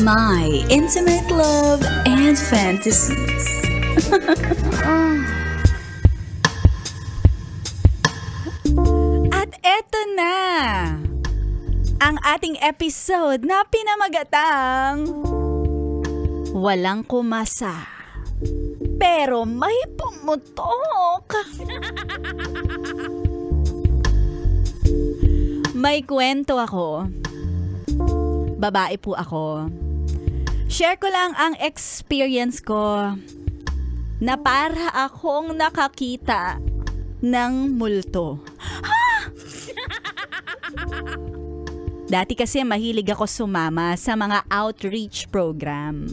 My intimate love and fantasies. At eto na ang ating episode na pinamagatang Walang Kumasa pero may pumutok. May kwento ako. Babae po ako. Share ko lang ang experience ko na para akong nakakita ng multo. Dati kasi mahilig ako sumama sa mga outreach program.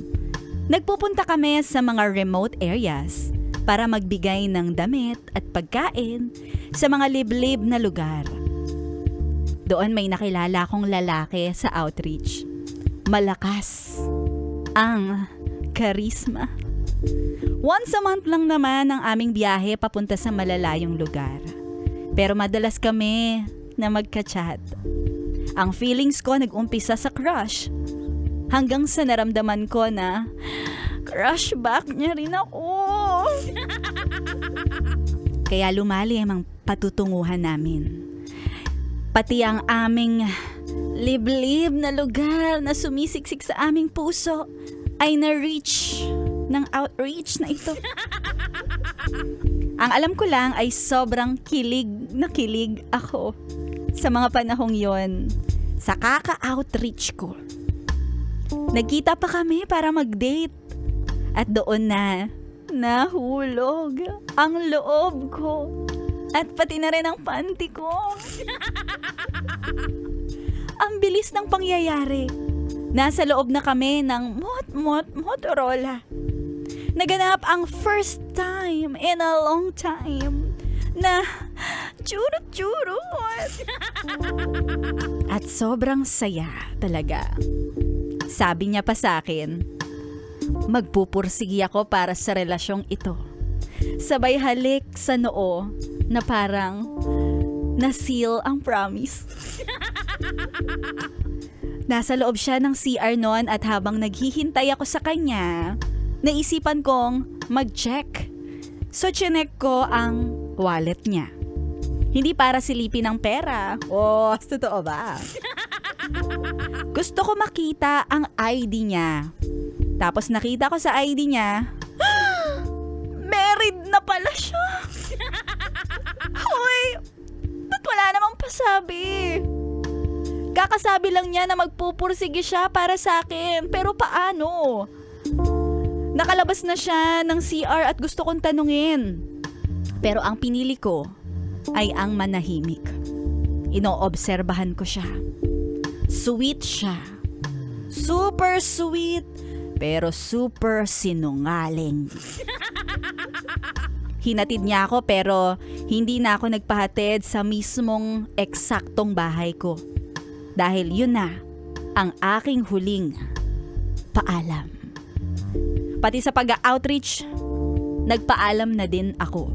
Nagpupunta kami sa mga remote areas para magbigay ng damit at pagkain sa mga liblib na lugar. Doon may nakilala akong lalaki sa outreach. Malakas ang charisma. Once a month lang naman ang aming biyahe papunta sa malalayong lugar. Pero madalas kami na magka-chat. Ang feelings ko nag-umpisa sa crush. Hanggang sa naramdaman ko na crush back niya rin ako. Kaya lumalim ang patutunguhan namin. Pati ang aming liblib na lugar na sumisiksik sa aming puso ay na-reach ng outreach na ito. Ang alam ko lang ay sobrang kilig na kilig ako sa mga panahong yon sa kaka-outreach ko. Nagkita pa kami para mag-date at doon na nahulog ang loob ko at pati na rin ang panty ko. Ang bilis ng pangyayari. Nasa loob na kami ng Motorola. Naganap ang first time in a long time na churot-churot. At sobrang saya talaga. Sabi niya pa sa akin, magpupursigi ako para sa relasyong ito. Sabay halik sa noo na parang na-seal ang promise. Nasa loob siya ng CR noon at habang naghihintay ako sa kanya, naisipan kong mag-check. So chinek ko ang wallet niya. Hindi para silipin ang pera. Oh, totoo ba? Gusto ko makita ang ID niya. Tapos nakita ko sa ID niya, married na pala siya. Hoy, ba't wala namang pasabi? Kakasabi lang niya na magpupursige siya para sa akin. Pero paano? Nakalabas na siya ng CR at gusto kong tanungin. Pero ang pinili ko ay ang manahimik. Inoobserbahan ko siya. Sweet siya. Super sweet, pero super sinungaling. Hinatid niya ako pero hindi na ako nagpahatid sa mismong eksaktong bahay ko. Dahil yun na ang aking huling paalam. Pati sa pag-outreach, nagpaalam na din ako.